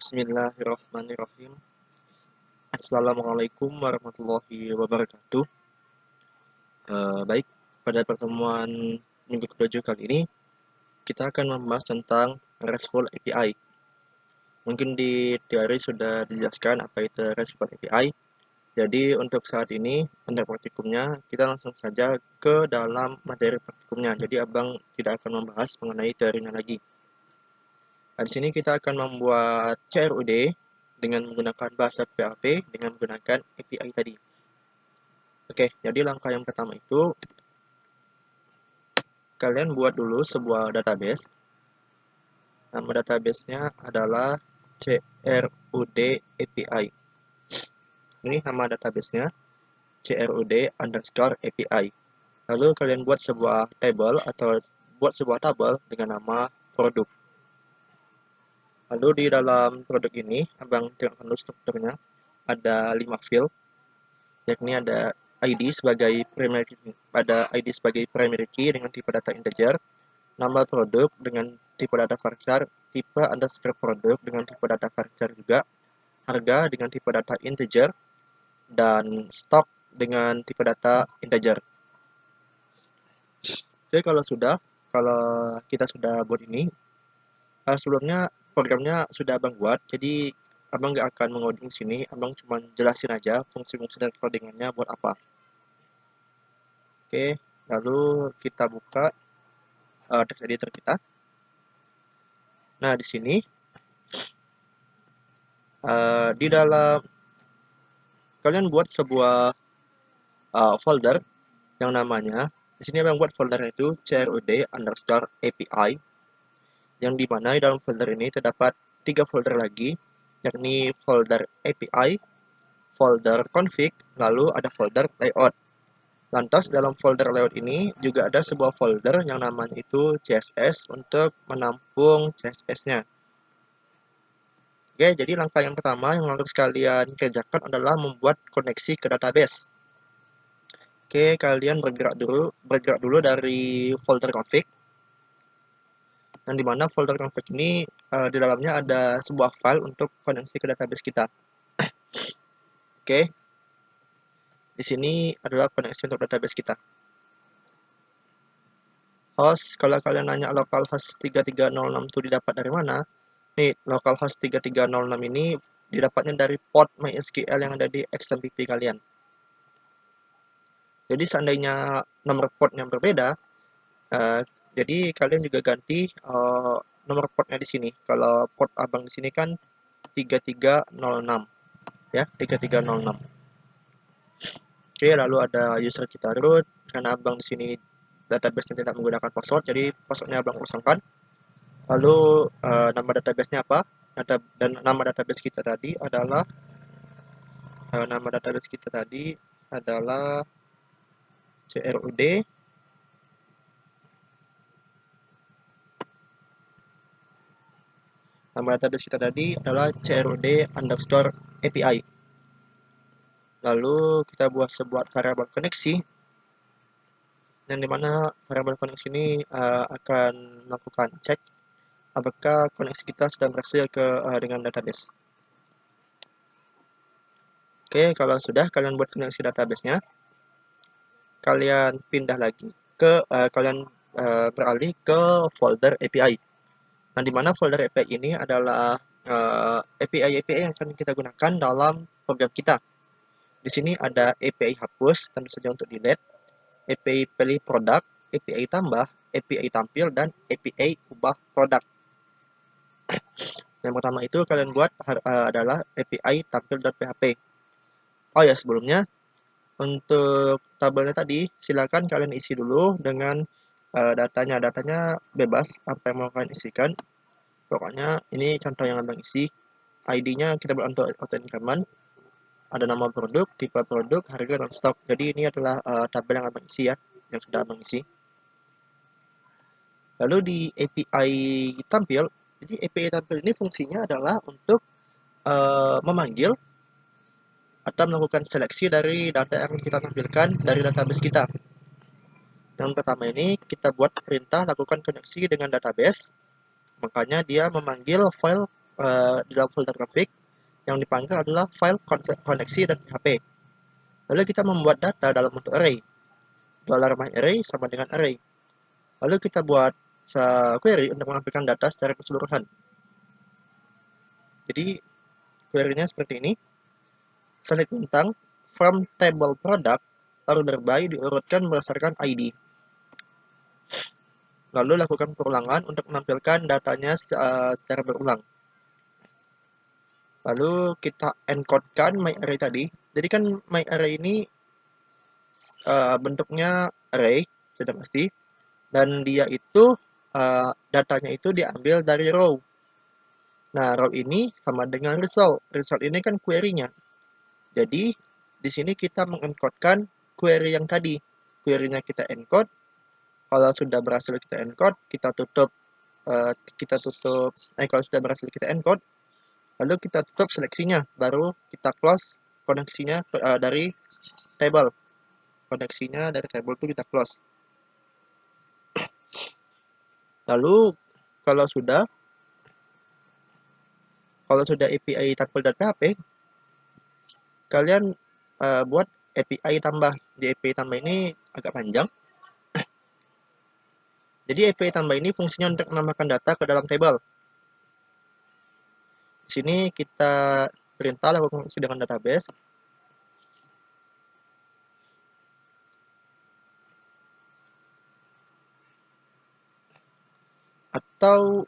Bismillahirrahmanirrahim. Assalamualaikum warahmatullahi wabarakatuh. Baik, pada pertemuan minggu ke-7 kali ini, kita akan membahas tentang RESTful API. Mungkin di teori sudah dijelaskan apa itu RESTful API. Jadi untuk saat ini, untuk praktikumnya, kita langsung saja ke dalam materi praktikumnya. Jadi Abang tidak akan membahas mengenai teorinya lagi. Nah, di sini kita akan membuat CRUD dengan menggunakan bahasa PHP dengan menggunakan API tadi. Oke, jadi langkah yang pertama itu kalian buat dulu sebuah database. Nama databasenya adalah CRUD API. Ini nama databasenya CRUD_API. Lalu kalian buat sebuah table atau buat sebuah tabel dengan nama produk. Lalu di dalam produk ini, Abang tengok dulu strukturnya. Ada 5 field, yakni ada ID sebagai primary key dengan tipe data integer, nama produk dengan tipe data varchar, tipe underscore produk dengan tipe data varchar juga, harga dengan tipe data integer, dan stok dengan tipe data integer. Oke, kalau kita sudah buat ini, sebelumnya programnya sudah Abang buat, jadi Abang nggak akan mengoding sini, Abang cuma jelasin aja fungsi-fungsi dan codingannya buat apa. Oke, lalu kita buka text editor kita. Nah, di sini di dalam kalian buat sebuah folder yang namanya, di sini Abang buat foldernya itu CRUD_API, yang dimana di dalam folder ini terdapat 3 folder lagi, yakni folder API, folder config, lalu ada folder layout. Lantas dalam folder layout ini juga ada sebuah folder yang namanya itu CSS untuk menampung CSS-nya. Oke, jadi langkah yang pertama yang harus kalian kerjakan adalah membuat koneksi ke database. Oke, kalian bergerak dulu dari folder config. Yang dimana folder config ini di dalamnya ada sebuah file untuk koneksi ke database kita. Oke, di sini adalah koneksi untuk database kita. Host, kalau kalian nanya localhost 3306 itu didapat dari mana? Nih, localhost 3306 ini didapatnya dari port MySQL yang ada di XMPP kalian. Jadi seandainya nomor portnya berbeda, jadi kalian juga ganti nomor portnya di sini. Kalau port Abang di sini kan 3306 ya, 3306. Oke, lalu ada user kita root, karena Abang di sini database tidak menggunakan password, jadi passwordnya Abang kosongkan. Lalu nama database-nya apa? Dan nama database kita tadi adalah CRUD. Nama database kita tadi adalah CRUD_API. Lalu kita buat sebuah variabel koneksi, yang dimana variabel koneksi ini akan melakukan cek apakah koneksi kita sudah berhasil dengan database. Oke, kalau sudah kalian buat koneksi database-nya, kalian pindah lagi kalian beralih ke folder API. Nah, di mana folder API ini adalah API yang akan kita gunakan dalam program kita. Di sini ada API hapus, tentu saja untuk delete, API pilih produk, API tambah, API tampil, dan API ubah produk. Yang pertama itu kalian buat adalah API tampil.php. Oh ya, sebelumnya untuk tabelnya tadi silakan kalian isi dulu dengan datanya. Datanya bebas apa yang mau kalian isikan. Pokoknya ini contoh yang Abang isi. ID-nya kita buat untuk auto increment. Ada nama produk, tipe produk, harga, dan stok. Jadi ini adalah tabel yang Abang isi ya, yang sudah Abang isi. Lalu di API tampil, jadi API tampil ini fungsinya adalah untuk memanggil atau melakukan seleksi dari data yang kita tampilkan dari database kita. Yang pertama ini kita buat perintah lakukan koneksi dengan database, makanya dia memanggil file di dalam folder config yang dipanggil adalah file koneksi dan PHP. Lalu kita membuat data dalam bentuk array. $myArray sama dengan array. Lalu kita buat query untuk menampilkan data secara keseluruhan. Jadi query-nya seperti ini. Select bintang from table product, lalu by diurutkan berdasarkan ID. Lalu lakukan perulangan untuk menampilkan datanya secara berulang. Lalu kita encode-kan myArray tadi. Jadi kan myArray ini bentuknya array, sudah pasti. Dan dia itu datanya itu diambil dari row. Nah, row ini sama dengan result. Result ini kan query-nya. Jadi, di sini kita mengencode-kan query yang tadi. Query-nya kita encode. Kalau sudah berhasil kita encode, kita tutup. Kalau sudah berhasil kita encode, lalu kita tutup seleksinya. Baru kita close koneksinya dari table. Koneksinya dari table itu kita close. Lalu kalau sudah API tampil.php, kalian buat API tambah. Di API tambah ini agak panjang. Jadi API tambah ini fungsinya untuk menambahkan data ke dalam table. Di sini kita perintah lakukan koneksi dengan database. Atau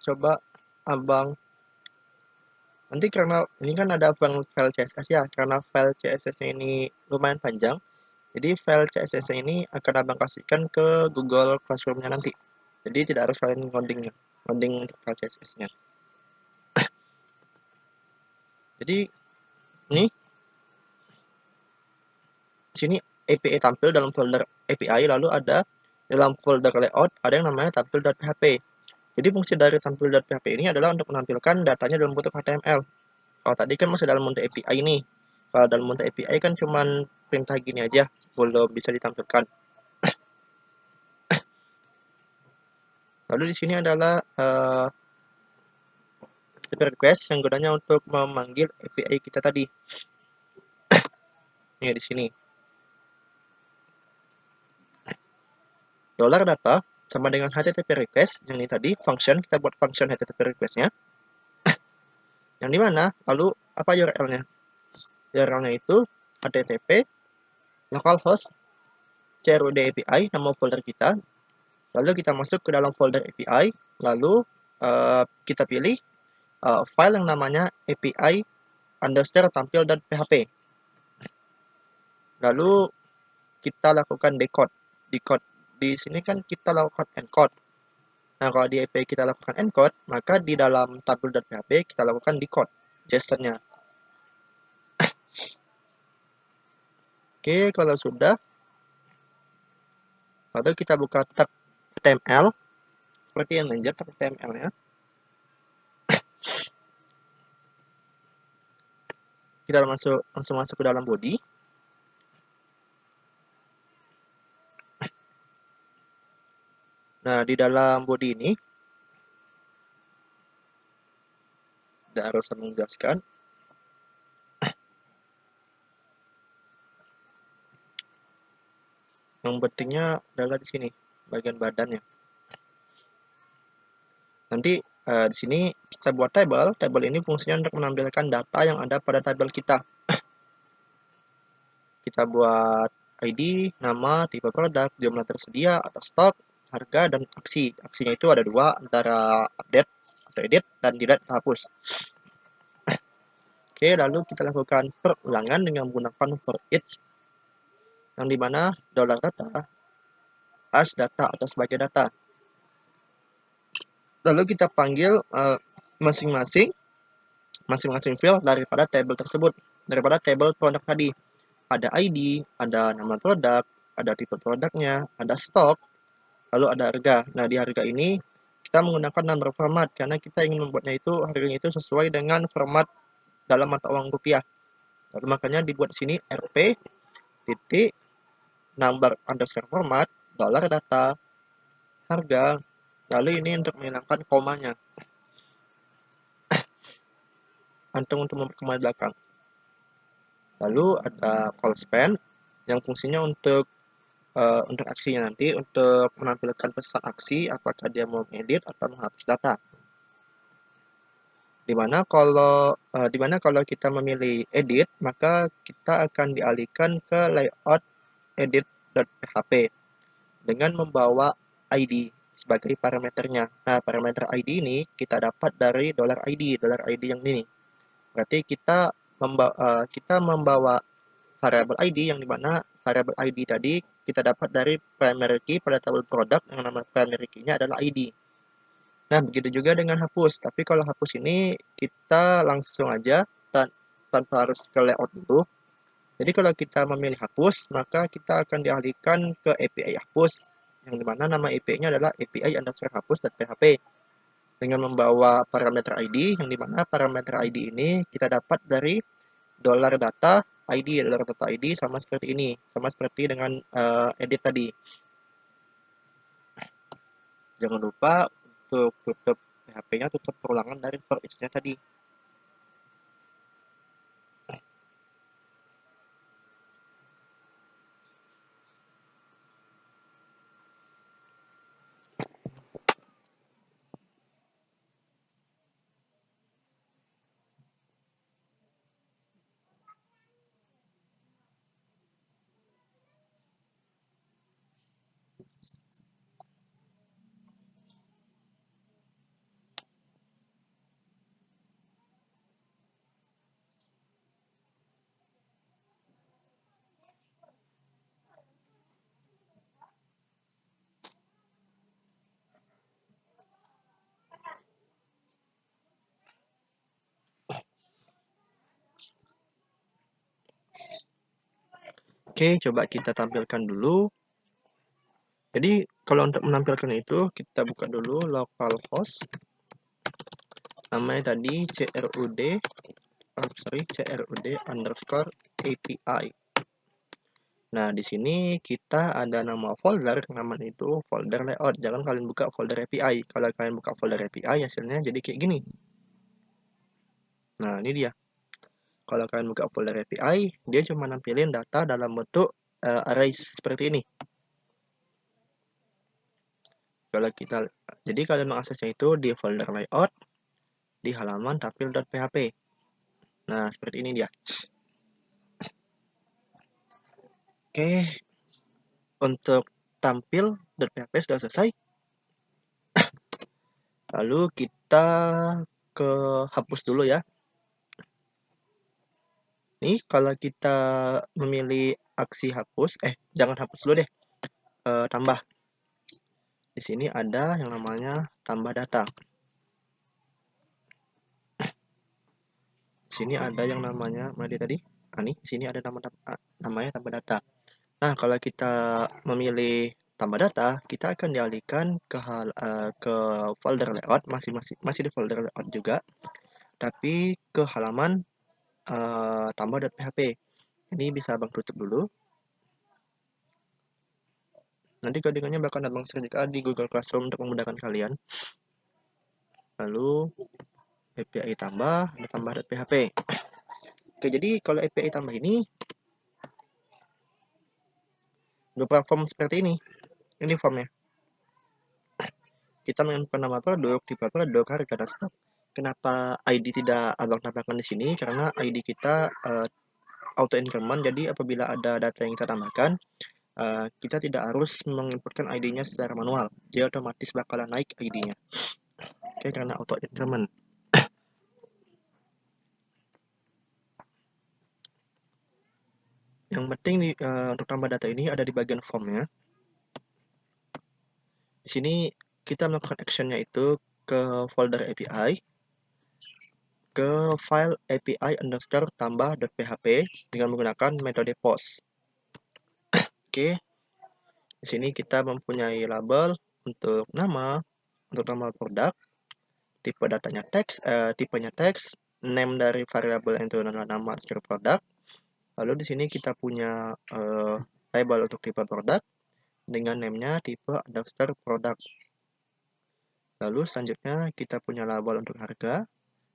coba abang, nanti karena ini kan ada file CSS ya, karena file CSS ini lumayan panjang, jadi file CSS ini akan abang kasihkan ke Google Classroom-nya nanti. Jadi tidak harus kalian ngoding file CSS-nya. Jadi ini di sini API tampil dalam folder API, lalu ada dalam folder layout ada yang namanya tampil.php. Jadi fungsi dari tampil.php ini adalah untuk menampilkan datanya dalam bentuk HTML. Kalau tadi kan masih dalam bentuk API ini. Kalau dalam bentuk API kan cuman perintah gini aja, belum bisa ditampilkan. Lalu di sini adalah request yang gunanya untuk memanggil API kita tadi. Ini di sini. $data sama dengan HTTP request, yang ini tadi function, kita buat function HTTP request-nya. Yang dimana, lalu apa URL-nya? URL-nya itu HTTP localhost CRUD API, nama folder kita. Lalu kita masuk ke dalam folder API, lalu kita pilih file yang namanya API underscore tampil.php. Lalu kita lakukan decode. Di sini kan kita lakukan encode. Nah, kalau di API kita lakukan encode, maka di dalam tampil.php kita lakukan decode JSON-nya. Oke, kalau sudah, lalu kita buka tab HTML seperti yang lanjut tab HTML-nya. Kita langsung masuk ke dalam body. Nah, di dalam body ini tidak harus menjelaskan. Yang pentingnya adalah di sini bagian badannya. Nanti di sini kita buat table. Table ini fungsinya untuk menampilkan data yang ada pada tabel kita. Kita buat ID, nama, tipe produk, jumlah tersedia, atau stok, harga, dan aksi. Aksinya itu ada dua, antara update atau edit dan delete atau hapus. Oke, lalu kita lakukan perulangan dengan menggunakan for each, yang dimana $data as data atau sebagai data. Lalu kita panggil masing-masing field daripada table tersebut, daripada table produk tadi. Ada ID, ada nama produk, ada tipe produknya, ada stok, lalu ada harga. Nah, di harga ini kita menggunakan number format karena kita ingin membuatnya itu harganya itu sesuai dengan format dalam mata uang rupiah. Lalu makanya dibuat di sini rp titik number underscore format $data harga. Lalu ini untuk menghilangkan komanya. antung untuk memperkembang belakang. Lalu ada call span yang fungsinya untuk aksinya nanti untuk menampilkan pesan aksi apakah dia mau edit atau menghapus data. Dimana kalau kita memilih edit, maka kita akan dialihkan ke layout edit.php dengan membawa ID sebagai parameternya. Nah, parameter ID ini kita dapat dari $ID yang ini. Berarti kita membawa variabel ID yang dimana variabel ID tadi kita dapat dari primary key pada tabel produk yang nama primary key-nya adalah ID. Nah, begitu juga dengan hapus. Tapi kalau hapus ini kita langsung aja tanpa harus ke layout dulu. Jadi kalau kita memilih hapus, maka kita akan dialihkan ke API hapus, yang dimana nama API-nya adalah API underscore hapus.php dengan membawa parameter ID, yang dimana parameter ID ini kita dapat dari $data ID sama seperti ini, sama seperti dengan edit tadi. Jangan lupa untuk tutup PHP-nya, tutup perulangan dari for each-nya tadi. Oke, coba kita tampilkan dulu. Jadi, kalau untuk menampilkan itu, kita buka dulu localhost. Namanya tadi crud underscore API. Nah, di sini kita ada nama folder, namanya itu folder layout. Jangan kalian buka folder API. Kalau kalian buka folder API, hasilnya jadi kayak gini. Nah, ini dia. Kalau kalian buka folder API, dia cuma nampilin data dalam bentuk array seperti ini. Jadi kalian mengaksesnya itu di folder layout, di halaman tampil.php. Nah, seperti ini dia. Oke, untuk tampil.php sudah selesai. Lalu kita ke hapus dulu ya. Nih, kalau kita memilih aksi hapus, jangan hapus dulu deh, tambah. Di sini ada yang namanya tambah data. Di sini ada yang namanya, mana dia tadi? Nih, di sini ada namanya tambah data. Nah, kalau kita memilih tambah data, kita akan dialihkan ke folder layout, masih di folder layout juga, tapi ke halaman tambah.php. Ini bisa abang tutup dulu. Nanti codingannya bakal abang sertakan di Google Classroom untuk memudahkan kalian. Lalu API tambah.php. Oke, jadi kalau API tambah ini berupa form seperti ini. Ini formnya. Kita menginput nama produk, tipe produk, harga, dan stok. Kenapa ID tidak abang tambahkan di sini? Karena ID kita auto increment, jadi apabila ada data yang kita tambahkan, kita tidak harus menginputkan ID-nya secara manual. Dia otomatis bakalan naik ID-nya. Oke, karena auto increment. Yang penting untuk tambah data ini ada di bagian formnya. Di sini kita melakukan actionnya itu ke folder API, ke file API underscore tambah.php dengan menggunakan metode post. Oke, di sini kita mempunyai label untuk nama produk, tipe datanya teks, tipenya teks, name dari variabel yang itu adalah nama underscore produk. Lalu di sini kita punya label untuk tipe produk dengan name-nya tipe underscore produk. Lalu selanjutnya kita punya label untuk harga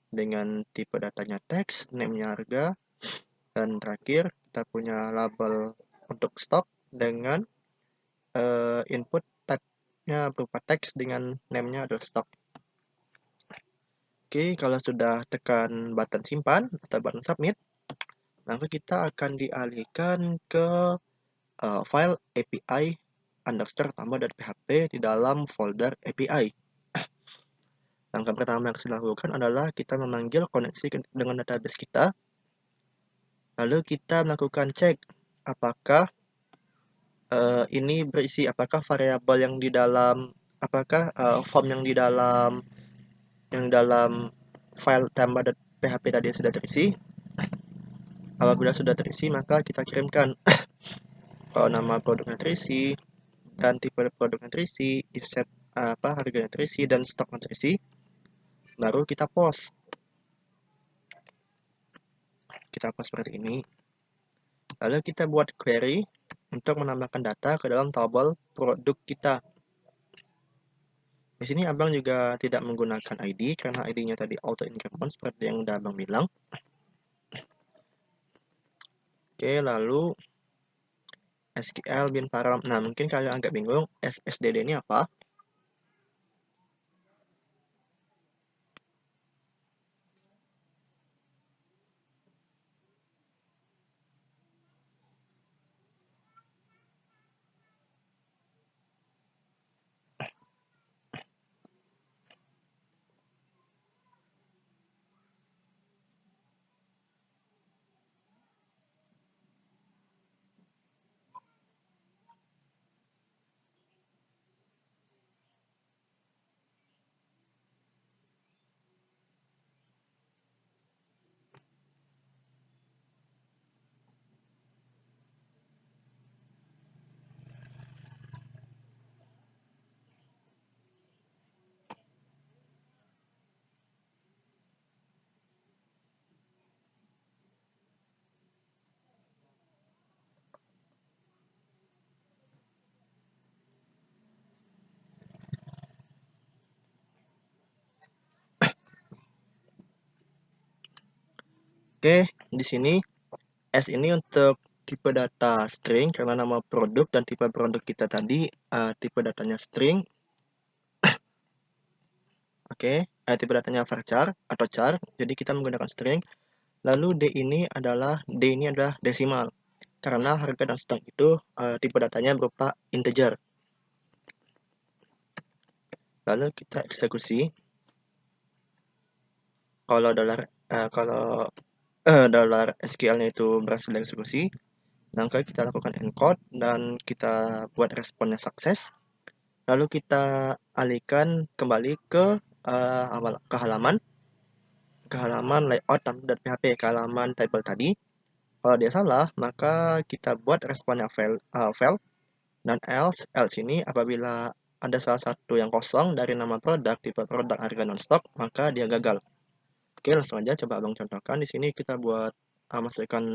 dengan tipe datanya teks, name-nya harga, dan terakhir kita punya label untuk stok dengan input type-nya berupa teks dengan name-nya adalah stok. Oke, kalau sudah tekan button simpan atau button submit, maka kita akan dialihkan ke file API underscore tambah.php di dalam folder API. Langkah pertama yang harus dilakukan adalah kita memanggil koneksi dengan database kita. Lalu kita melakukan cek apakah ini berisi, apakah variabel yang di dalam, apakah form yang di dalam file tambah.php tadi sudah terisi. Apabila sudah terisi, maka kita kirimkan. Kalau nama produknya terisi dan tipe produknya terisi, offset harganya terisi dan stoknya terisi, baru kita post. Kita post seperti ini. Lalu kita buat query untuk menambahkan data ke dalam tabel produk kita. Di sini Abang juga tidak menggunakan ID karena ID-nya tadi auto increment seperti yang udah Abang bilang. Oke, lalu SQL bin param. Nah, mungkin kalian agak bingung, SSDD ini apa? Oke, di sini S ini untuk tipe data string karena nama produk dan tipe produk kita tadi tipe datanya string. Oke, tipe datanya varchar atau char. Jadi kita menggunakan string. Lalu D ini adalah desimal karena harga dan stok itu tipe datanya berupa integer. Lalu kita eksekusi. Kalau dollar SQL-nya itu berhasil dieksekusi, maka kita lakukan encode dan kita buat responnya sukses. Lalu kita alihkan kembali ke halaman layout dan PHP, ke halaman table tadi. Kalau dia salah, maka kita buat responnya fail dan else ini apabila ada salah satu yang kosong dari nama produk, tipe produk, harga non stok, maka dia gagal. Oke, langsung aja coba Abang contohkan. Di sini kita buat masukkan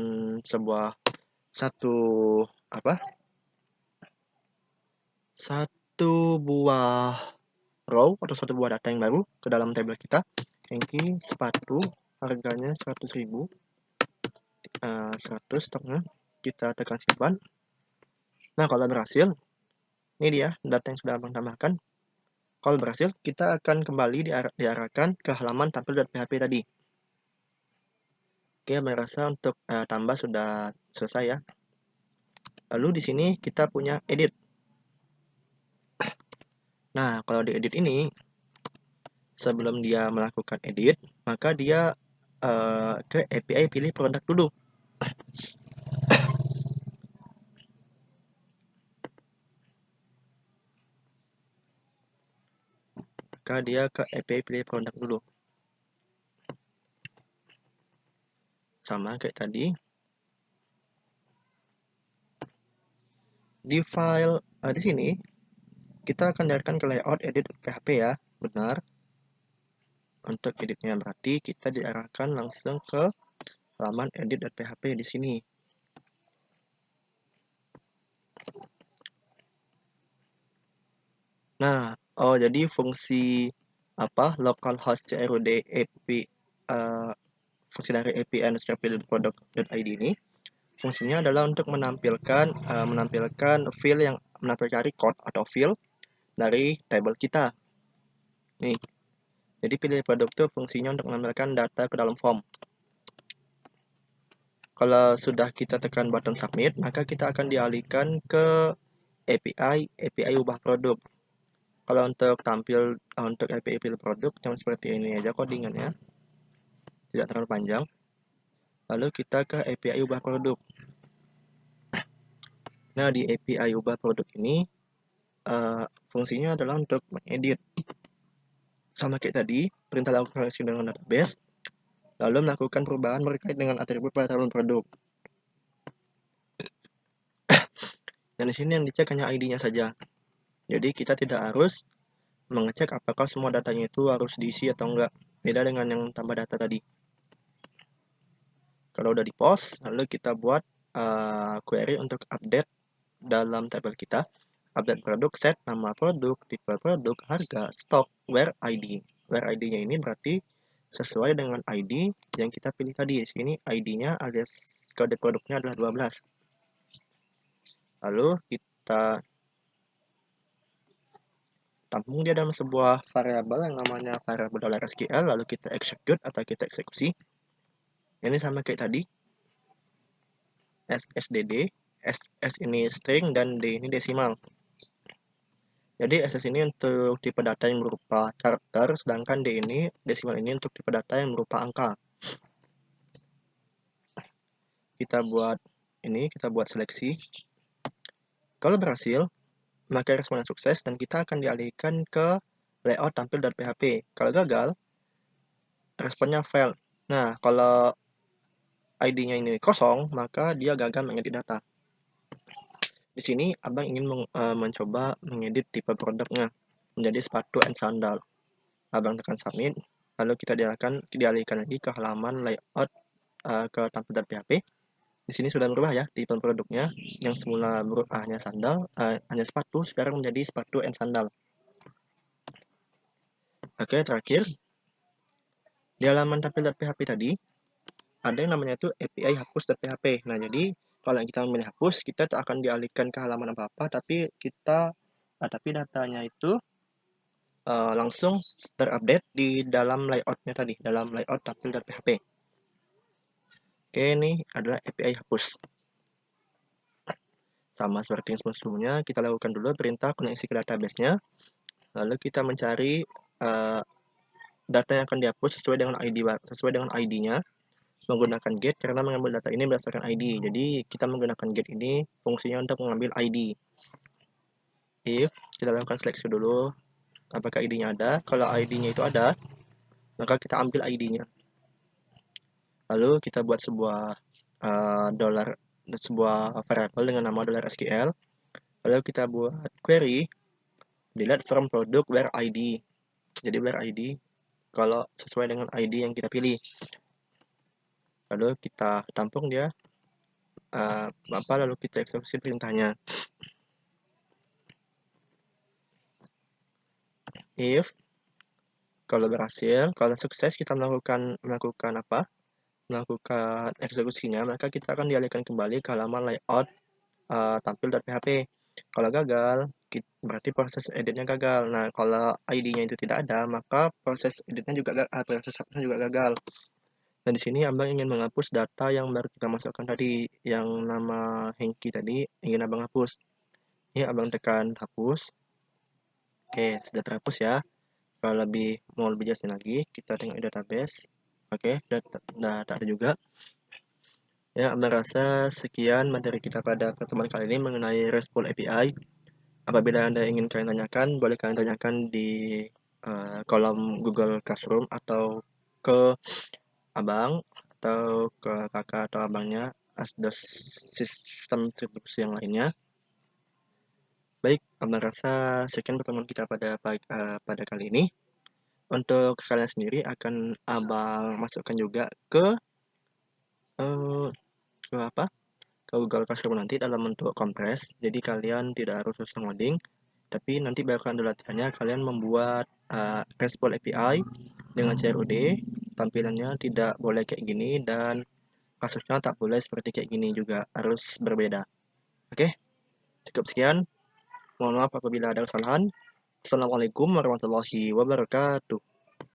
satu buah row atau satu buah data yang baru ke dalam table kita. Hengki sepatu harganya 100.000, 100 stoknya. Kita tekan simpan. Nah, kalau berhasil, ini dia data yang sudah Abang tambahkan. Kalau berhasil, kita akan kembali diarahkan ke halaman tampil.php tadi. Oke, Abang rasa untuk tambah sudah selesai ya. Lalu di sini kita punya edit. Nah, kalau di edit ini, sebelum dia melakukan edit, maka dia ke API pilih produk dulu. Maka dia ke API pilih produk dulu. Sama kayak tadi. Di file di sini kita akan diarahkan ke layout edit PHP ya, benar. Untuk editnya berarti kita diarahkan langsung ke halaman edit.php di sini. Nah, jadi fungsi localhost crud fungsi dari API underscore product.id ini, fungsinya adalah untuk menampilkan field yang menampilkan record atau field dari table kita. Nih, jadi pilih produk itu fungsinya untuk menampilkan data ke dalam form. Kalau sudah kita tekan button submit, maka kita akan dialihkan ke API ubah produk. Kalau untuk untuk API pilih produk, cuma seperti ini aja codingannya, tidak terlalu panjang. Lalu kita ke API ubah produk. Nah, di API ubah produk ini, fungsinya adalah untuk mengedit. Sama kayak tadi, perintah lakukan koneksi dengan database, lalu melakukan perubahan berkait dengan atribut pada tabel produk. Dan di sini yang dicek hanya ID-nya saja. Jadi kita tidak harus mengecek apakah semua datanya itu harus diisi atau enggak. Beda dengan yang tambah data tadi. Kalau udah di post, lalu kita buat query untuk update dalam tabel kita. Update produk, set nama produk, tipe produk, harga, stok, where ID. Where ID-nya ini berarti sesuai dengan ID yang kita pilih tadi. Di sini ID-nya alias kode produknya adalah 12. Lalu kita tampung dia dalam sebuah variabel yang namanya variabel $SQL, lalu kita execute atau kita eksekusi. Ini sama kayak tadi. SSDD, SS ini string dan D ini desimal. Jadi SS ini untuk tipe data yang berupa karakter, sedangkan D ini desimal ini untuk tipe data yang berupa angka. Kita buat seleksi. Kalau berhasil, maka responnya sukses dan kita akan dialihkan ke layout tampil.php. Kalau gagal, responnya fail. Nah, kalau ID-nya ini kosong, maka dia gagal mengedit data. Di sini Abang ingin mencoba mengedit tipe produknya menjadi sepatu and sandal. Abang tekan submit, lalu kita dialihkan lagi ke halaman layout ke tampil.php. Di sini sudah berubah ya tipe produknya, yang semula hanya sandal, hanya sepatu, sekarang menjadi sepatu and sandal. Oke, terakhir di halaman tampil.php tadi ada yang namanya itu API hapus.php. Nah, jadi kalau kita memilih hapus, kita tak akan dialihkan ke halaman apa-apa, tapi datanya itu langsung terupdate di dalam layoutnya tadi, dalam layout tampil.php. Oke, ini adalah API hapus. Sama seperti yang sebelumnya, kita lakukan dulu perintah koneksi ke database-nya. Lalu kita mencari data yang akan dihapus sesuai dengan ID-nya. Menggunakan get karena mengambil data ini berdasarkan ID. Jadi kita menggunakan get ini fungsinya untuk mengambil ID. If kita lakukan seleksi dulu apakah ID-nya ada. Kalau ID-nya itu ada, maka kita ambil ID-nya. Lalu kita buat sebuah variable dengan nama $SQL. Lalu kita buat query delete from product where ID. Jadi where ID kalau sesuai dengan ID yang kita pilih. Lalu kita tampung dia lalu kita eksekusi perintahnya. If kalau berhasil, kalau sukses kita melakukan eksekusinya, maka kita akan dialihkan kembali ke halaman layout tampil.php. Kalau gagal, berarti proses editnya gagal. Nah, kalau ID-nya itu tidak ada, maka proses editnya juga gagal. Dan di sini Abang ingin menghapus data yang baru kita masukkan tadi, yang nama Hengki tadi ingin Abang hapus. Ini Abang tekan hapus. Oke, sudah terhapus ya. Kalau mau lebih jelasnya lagi, kita tengok di database. Oke, sudah tak ada juga. Ya, Abang rasa sekian materi kita pada pertemuan kali ini mengenai RESTful API. Apabila Anda ingin kalian tanyakan, boleh kalian tanyakan di kolom Google Classroom atau ke Abang atau ke kakak atau abangnya asdos sistem distribusi yang lainnya. Baik, Abang rasa sekian pertemuan kita pada kali ini. Untuk kalian sendiri akan Abang masukkan juga ke Google Classroom nanti dalam bentuk kompres. Jadi kalian tidak harus ngoding, tapi nanti bakal ada latihannya kalian membuat RESTful API dengan CRUD tampilannya tidak boleh kayak gini dan kasusnya tak boleh seperti kayak gini juga, harus berbeda. Oke, cukup sekian. Mohon maaf apabila ada kesalahan. Assalamualaikum warahmatullahi wabarakatuh.